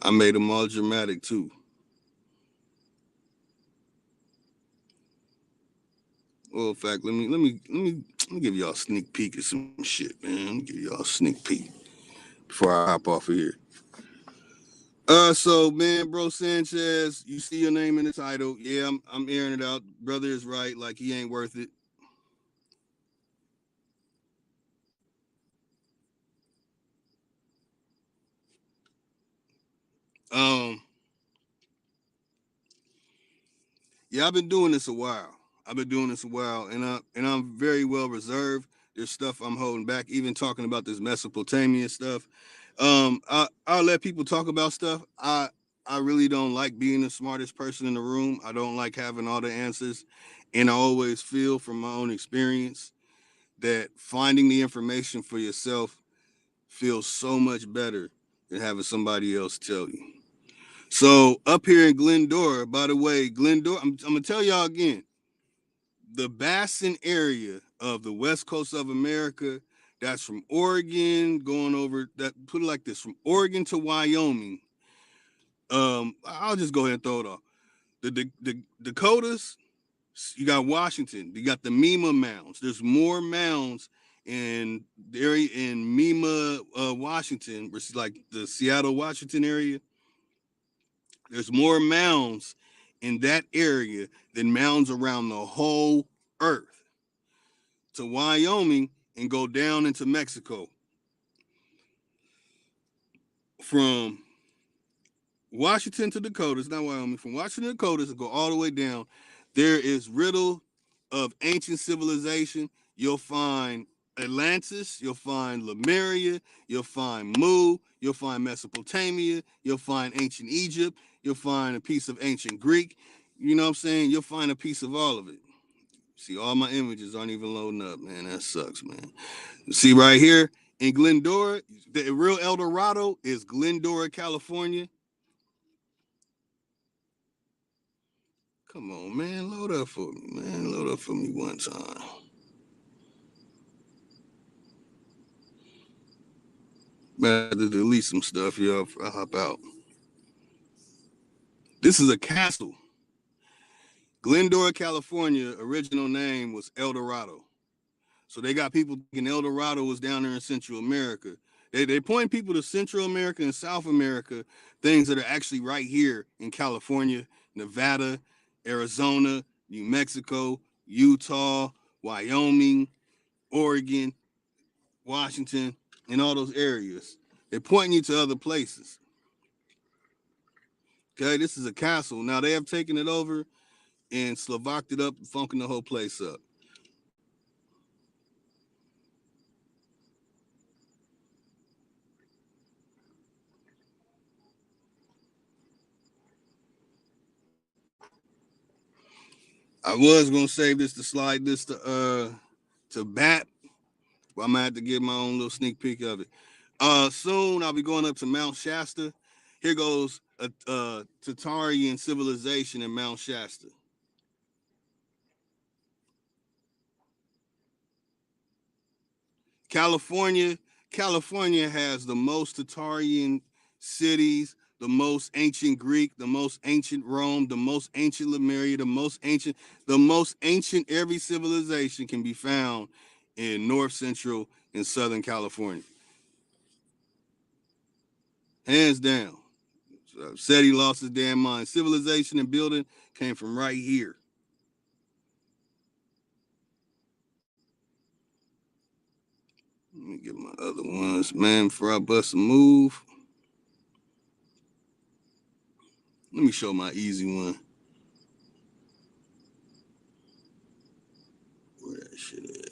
I made them all dramatic too. Well, in fact, let me give y'all a sneak peek at some shit, man. Let me give y'all a sneak peek before I hop off of here. So man, Bro Sanchez, you see your name in the title. Yeah, I'm airing it out. Brother is right, like he ain't worth it. Um, yeah, I've been doing this a while. And I'm very well reserved. There's stuff I'm holding back, even talking about this Mesopotamian stuff. I'll let people talk about stuff. I really don't like being the smartest person in the room. I don't like having all the answers. And I always feel from my own experience that finding the information for yourself feels so much better than having somebody else tell you. So up here in Glendora, by the way, Glendora, I'm gonna tell y'all again, the Bassin area of the west coast of America, that's from Oregon going over, that put it like this, from Oregon to Wyoming. I'll just go ahead and throw it off. The Dakotas, you got Washington, you got the Mima Mounds. There's more mounds in the area in Mima, Washington, which is like the Seattle, Washington area. There's more mounds in that area than mounds around the whole earth. To Wyoming and go down into Mexico. From Washington to Dakotas, not Wyoming, from Washington to Dakotas and go all the way down, there is riddle of ancient civilization. You'll find Atlantis, you'll find Lemuria, you'll find Mu, you'll find Mesopotamia, you'll find ancient Egypt, you'll find a piece of ancient Greek. You know what I'm saying? You'll find a piece of all of it. See, all my images aren't even loading up, man. That sucks, man. See right here in Glendora, the real El Dorado is Glendora, California. Come on, man. Load up for me, man. Load up for me one time. Man, I had to delete some stuff, y'all. I'll hop out. This is a castle. Glendora, California, original name was El Dorado. So they got people thinking El Dorado was down there in Central America. They point people to Central America and South America, things that are actually right here in California, Nevada, Arizona, New Mexico, Utah, Wyoming, Oregon, Washington, and all those areas. They're pointing you to other places. Okay, this is a castle. Now they have taken it over and Slovaked it up, funking the whole place up. I was gonna save this to slide this to BAT, but I'm gonna have to give my own little sneak peek of it. Soon I'll be going up to Mount Shasta. Here goes a Tatarian civilization in Mount Shasta. California has the most Tatarian cities, the most ancient Greek, the most ancient Rome, the most ancient Lemuria, the most ancient every civilization can be found in North Central and Southern California. Hands down. So said he lost his damn mind. Civilization and building came from right here. Let me get my other ones, man, before I bust a move. Let me show my easy one. Where that shit at?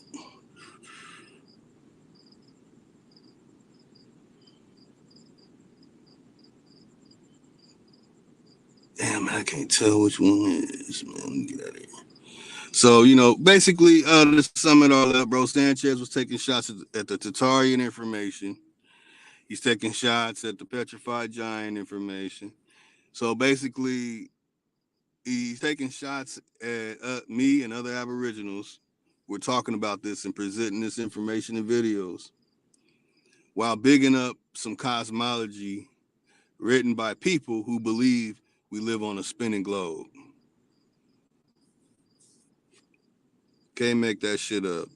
Damn, I can't tell which one it is, man. Let me get out of here. So, basically, to sum it all up, Bro Sanchez was taking shots at the Tatarian information. He's taking shots at the Petrified Giant information. So basically, he's taking shots at me and other Aboriginals. We're talking about this and presenting this information in videos while bigging up some cosmology written by people who believe we live on a spinning globe. Can't make that shit up.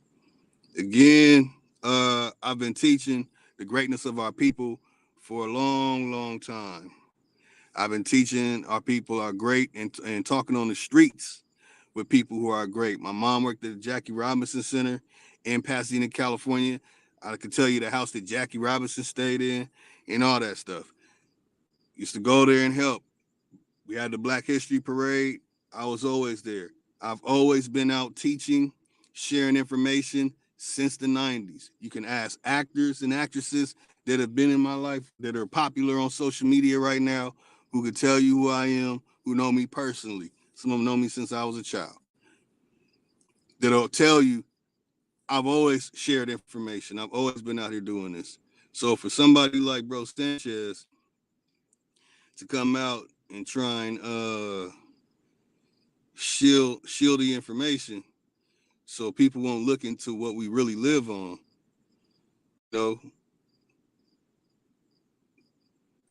Again, I've been teaching the greatness of our people for a long, long time. I've been teaching our people are great and talking on the streets with people who are great. My mom worked at the Jackie Robinson Center in Pasadena, California. I could tell you the house that Jackie Robinson stayed in and all that stuff. Used to go there and help. We had the Black History Parade. I was always there. I've always been out teaching, sharing information since the 90s. You can ask actors and actresses that have been in my life that are popular on social media right now who could tell you who I am, who know me personally. Some of them know me since I was a child. That'll tell you I've always shared information. I've always been out here doing this. So for somebody like Bro Sanchez to come out and try and shield the information so people won't look into what we really live on, because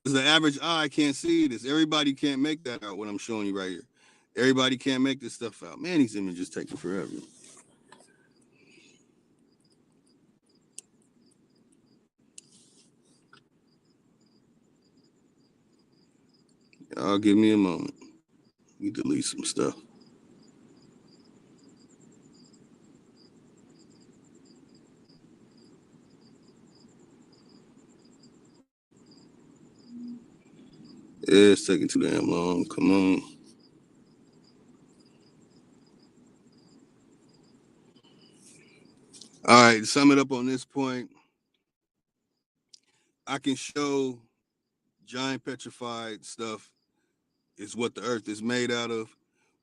the average eye can't see this. Everybody can't make that out, what I'm showing you right here. Everybody can't make this stuff out. Man, these images taking forever. Y'all give me a moment. Let me delete some stuff. Yeah, it's taking too damn long. Come on. All right, to sum it up on this point, I can show giant petrified stuff is what the earth is made out of.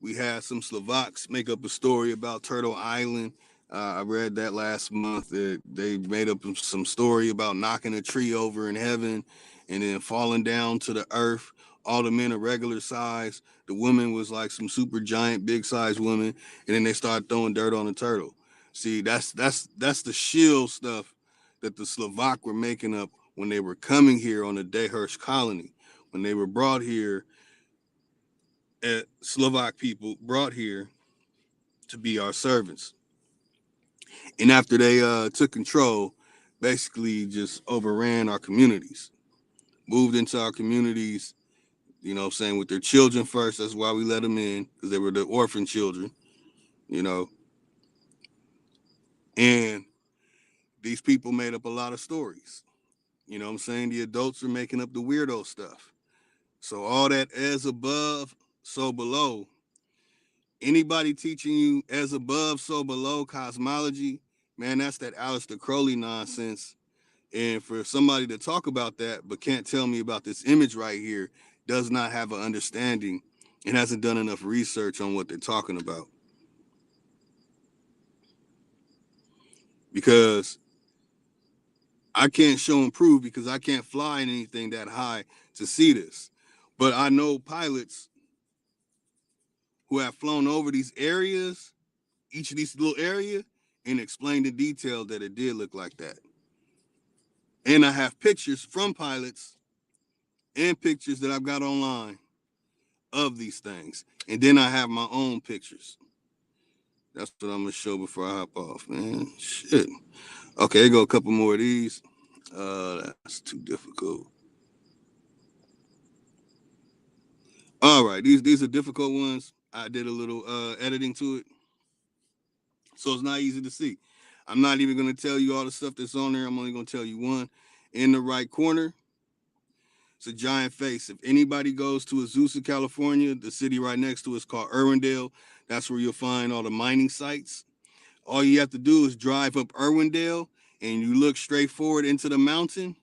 We had some Slovaks make up a story about Turtle Island. I read that last month. They made up some story about knocking a tree over in heaven and then falling down to the earth. All the men are regular size. The woman was like some super giant, big size woman, and then they started throwing dirt on the turtle. See, that's the shield stuff that the Slovak were making up when they were coming here on the Dehurst colony. When they were brought here, Slovak people brought here to be our servants. And after they took control, basically just overran our communities, moved into our communities, saying with their children first. That's why we let them in, because they were the orphan children, and these people made up a lot of stories. The adults were making up the weirdo stuff. So all that as above, so below. Anybody teaching you as above, so below cosmology, man, that's that Aleister Crowley nonsense. And for somebody to talk about that but can't tell me about this image right here, does not have an understanding and hasn't done enough research on what they're talking about. Because I can't show and prove, because I can't fly in anything that high to see this. But I know pilots who have flown over these areas, each of these little areas, and explained in detail that it did look like that. And I have pictures from pilots and pictures that I've got online of these things. And then I have my own pictures. That's what I'm going to show before I hop off, man. Shit. Okay, here go a couple more of these. That's too difficult. All right, these are difficult ones. I did a little editing to it, so it's not easy to see. I'm not even going to tell you all the stuff that's on there. I'm only going to tell you one. In the right corner, it's a giant face. If anybody goes to Azusa, California, the city right next to it is called Irwindale. That's where you'll find all the mining sites. All you have to do is drive up Irwindale and you look straight forward into the mountain.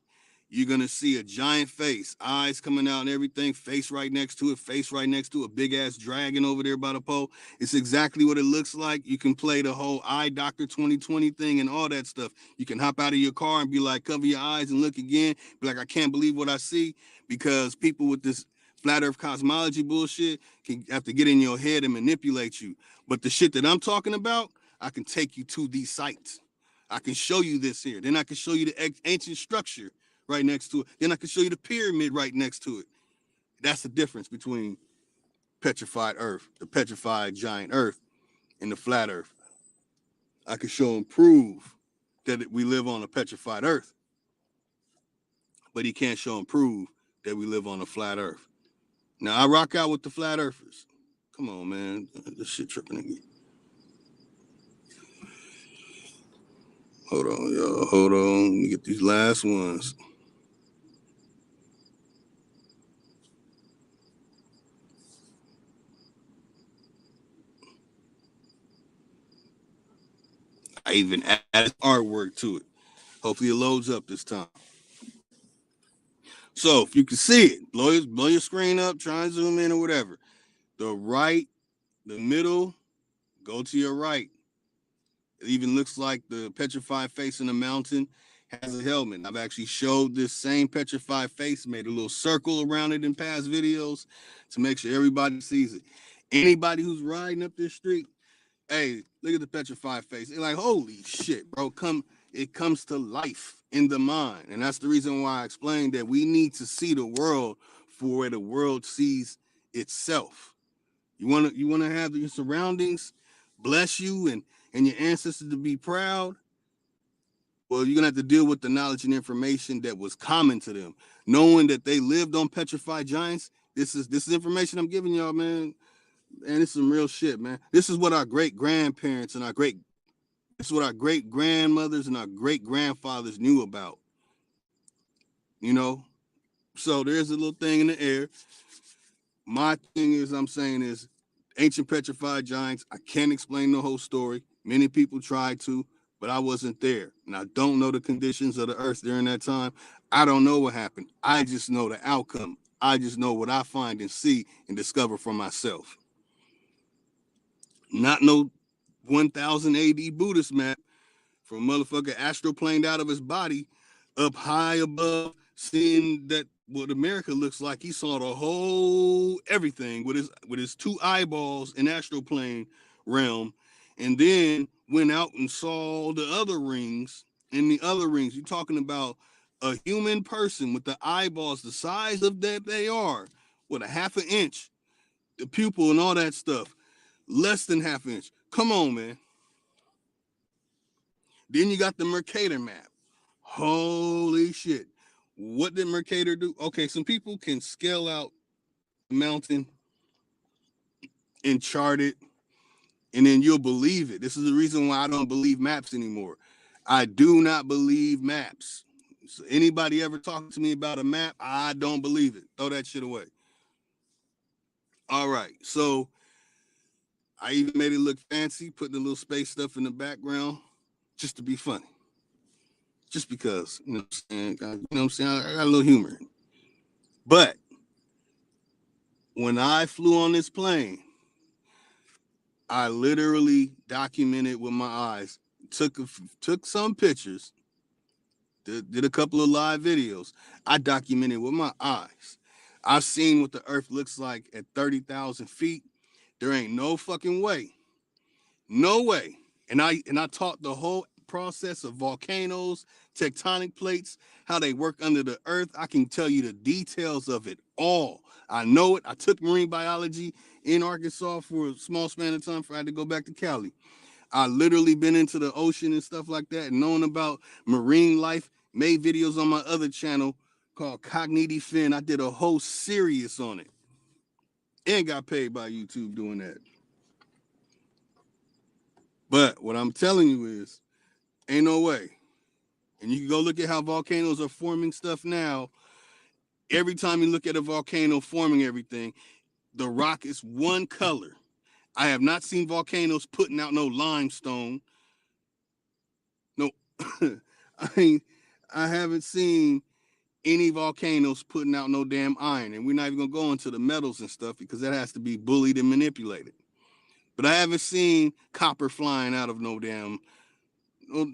you're going to see a giant face, eyes coming out and everything, face right next to it, big ass dragon over there by the pole. It's exactly what it looks like. You can play the whole eye doctor 2020 thing and all that stuff. You can hop out of your car and be like, cover your eyes and look again. Be like, I can't believe what I see, because people with this flat earth cosmology bullshit can have to get in your head and manipulate you. But the shit that I'm talking about, I can take you to these sites. I can show you this here. Then I can show you the ancient structure right next to it. Then I can show you the pyramid right next to it. That's the difference between petrified earth, the petrified giant earth, and the flat earth. I can show and prove that we live on a petrified earth, but he can't show and prove that we live on a flat earth. Now, I rock out with the flat earthers. Come on, man. This shit tripping again. Hold on, y'all. Hold on. Let me get these last ones. I even added artwork to it. Hopefully it loads up this time. So if you can see it, blow your screen up, try and zoom in or whatever. The right, the middle, go to your right. It even looks like the petrified face in the mountain has a helmet. I've actually showed this same petrified face, made a little circle around it in past videos to make sure everybody sees it. Anybody who's riding up this street, hey, look at the petrified face. They're like, holy shit, bro, it comes to life in the mind. And that's the reason why I explained that we need to see the world for where the world sees itself. You want to have your surroundings bless you and your ancestors to be proud. Well, you're gonna have to deal with the knowledge and information that was common to them, knowing that they lived on petrified giants. This is information I'm giving y'all, man. And it's some real shit, man. This is what our great grandparents and this is what our great grandmothers and our great grandfathers knew about. You know, so there's a little thing in the air. My thing is, I'm saying is, ancient petrified giants. I can't explain the whole story. Many people tried to, but I wasn't there, and I don't know the conditions of the earth during that time. I don't know what happened. I just know the outcome. I just know what I find and see and discover for myself. Not no 1000 AD Buddhist map from motherfucker astroplaned out of his body up high above, seeing that what America looks like. He saw the whole everything with his two eyeballs in astroplane realm, and then went out and saw the other rings. In the other rings, you're talking about a human person with the eyeballs the size of that they are, with a half an inch, the pupil and all that stuff, less than half an inch. Come on, man. Then you got the Mercator map. Holy shit. What did Mercator do? Okay, some people can scale out the mountain and chart it, and then you'll believe it. This is the reason why I don't believe maps anymore. I do not believe maps. So anybody ever talking to me about a map, I don't believe it. Throw that shit away. All right, so I even made it look fancy, putting the little space stuff in the background just to be funny. Just because, you know what I'm saying? I got a little humor. But when I flew on this plane, I literally documented with my eyes, took some pictures, did a couple of live videos. I documented with my eyes. I've seen what the earth looks like at 30,000 feet. There ain't no fucking way. No way. And I taught the whole process of volcanoes, tectonic plates, how they work under the earth. I can tell you the details of it all. I know it. I took marine biology in Arkansas for a small span of time before I had to go back to Cali. I literally been into the ocean and stuff like that, and knowing about marine life, made videos on my other channel called Cognitive Fin. I did a whole series on it and got paid by YouTube doing that. But what I'm telling you is, ain't no way. And you can go look at how volcanoes are forming stuff now. Every time you look at a volcano forming everything, the rock is one color. I have not seen volcanoes putting out no limestone. No, I haven't seen any volcanoes putting out no damn iron. And we're not even gonna go into the metals and stuff because that has to be bullied and manipulated. But I haven't seen copper flying out of no damn.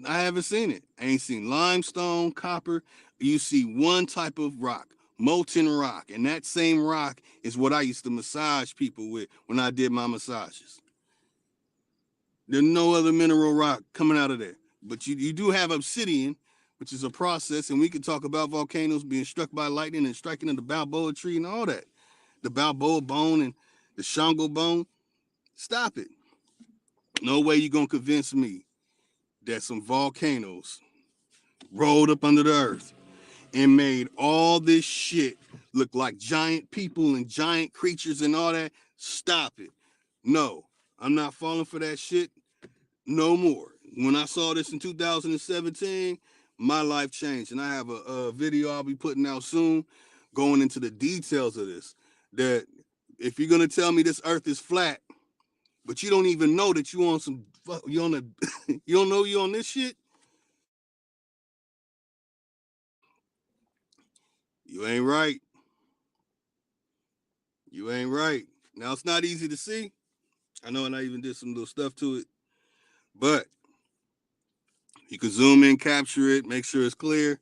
I haven't seen it. I ain't seen limestone, copper. You see one type of rock, molten rock, and that same rock is what I used to massage people with when I did my massages. There's no other mineral rock coming out of there. But you do have obsidian, which is a process, and we can talk about volcanoes being struck by lightning and striking in the Balboa tree and all that. The Balboa bone and the Shango bone. Stop it. No way you gonna convince me that some volcanoes rolled up under the earth and made all this shit look like giant people and giant creatures and all that. Stop it. No, I'm not falling for that shit no more. When I saw this in 2017, my life changed. And I have a video I'll be putting out soon going into the details of this. That if you're going to tell me this earth is flat, but you don't even know that you on some, you on a, you don't know you on this shit, you ain't right. You ain't right. Now, it's not easy to see. I know, and I even did some little stuff to it, but you can zoom in, capture it, make sure it's clear.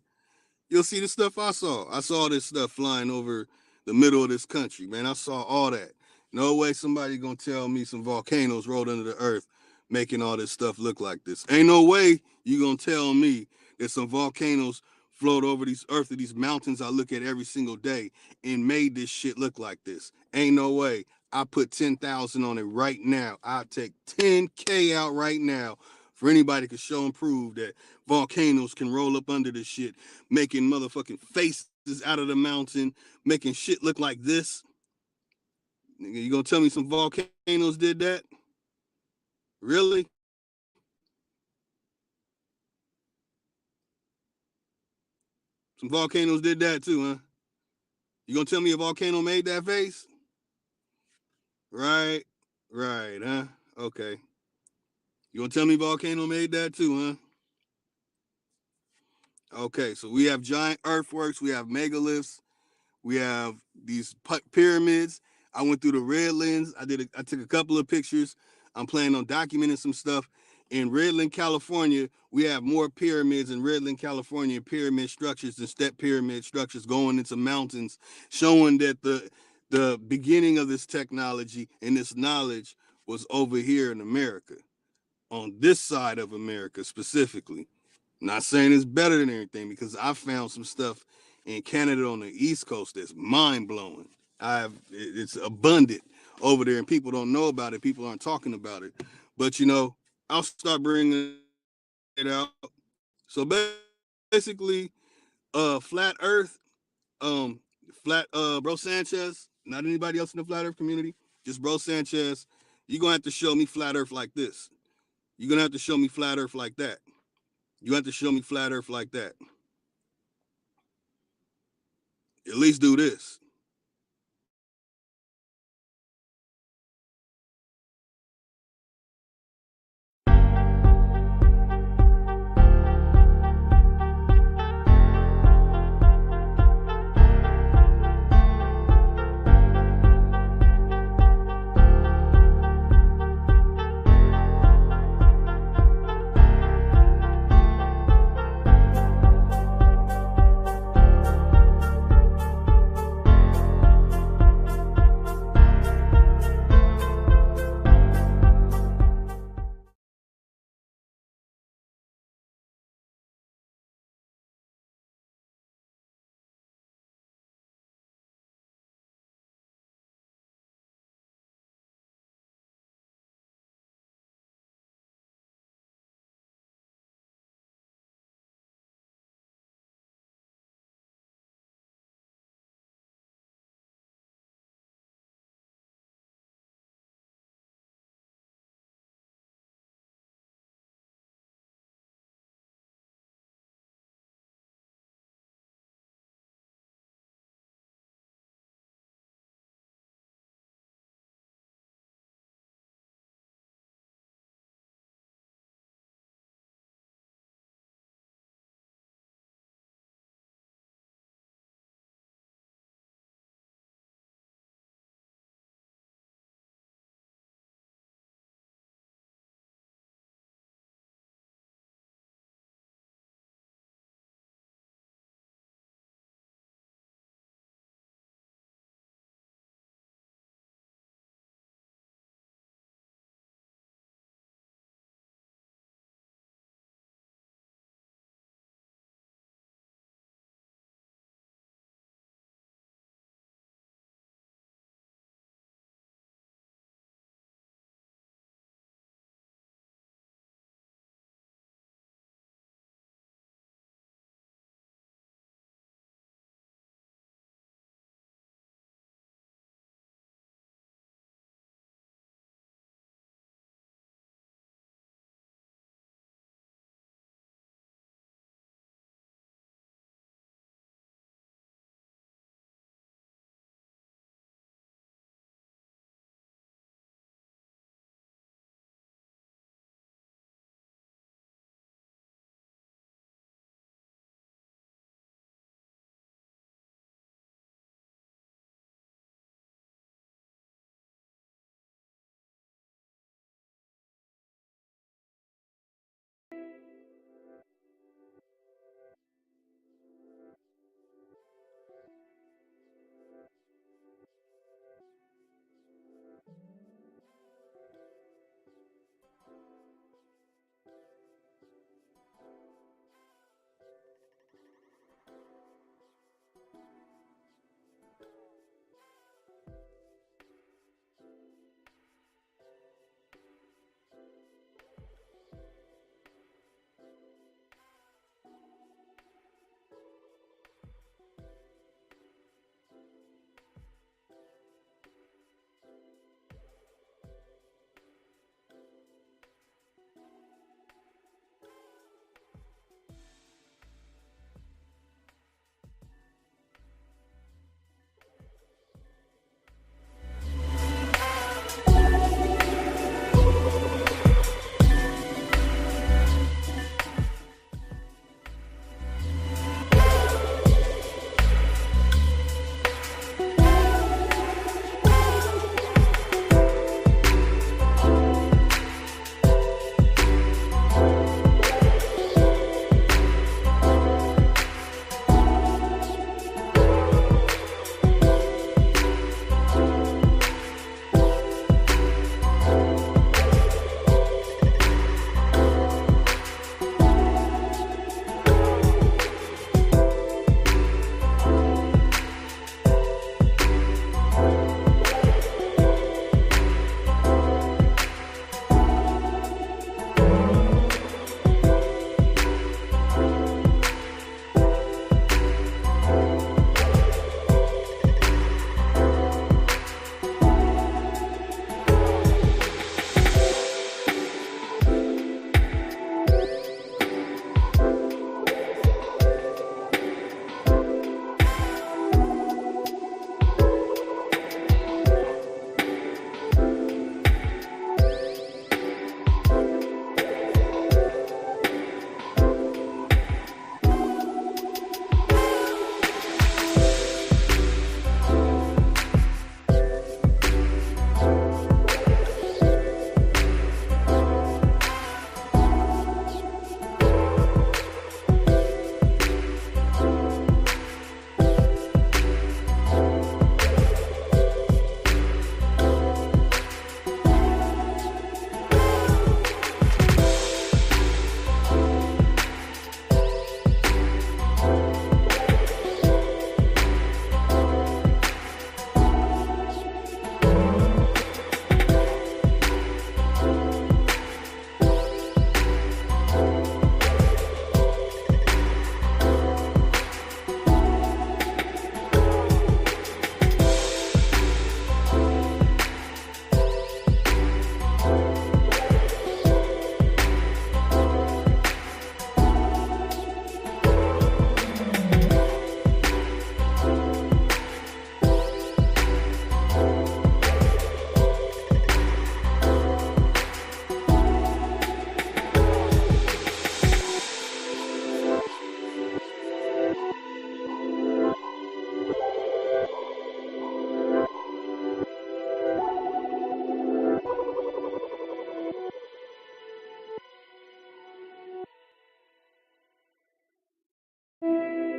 You'll see the stuff I saw. I saw this stuff flying over the middle of this country, man. I saw all that. No way somebody gonna tell me some volcanoes rolled under the earth making all this stuff look like this. Ain't no way you gonna tell me that some volcanoes float over these earth of these mountains I look at every single day and made this shit look like this. Ain't no way. I put 10,000 on it right now. I'll take 10K out right now for anybody to show and prove that volcanoes can roll up under this shit, making motherfucking faces out of the mountain, making shit look like this. You gonna tell me some volcanoes did that? Really? Some volcanoes did that too, huh? You gonna tell me a volcano made that face? Right, huh? Okay. You gonna tell me volcano made that too, huh? Okay, so we have giant earthworks, we have megaliths, we have these pyramids. I went through the Redlands. I took a couple of pictures. I'm planning on documenting some stuff. In Redland, California, we have more pyramids in Redland, California, pyramid structures and step pyramid structures going into mountains, showing that the beginning of this technology and this knowledge was over here in America, on this side of America specifically. Not saying it's better than anything, because I found some stuff in Canada on the East Coast that's mind-blowing. It's abundant over there, and people don't know about it. People aren't talking about it. But, I'll start bringing it out. So basically, Flat Earth, Bro Sanchez, not anybody else in the Flat Earth community, just Bro Sanchez, you're going to have to show me Flat Earth like this. You're going to have to show me Flat Earth like that. You have to show me Flat Earth like that. At least do this.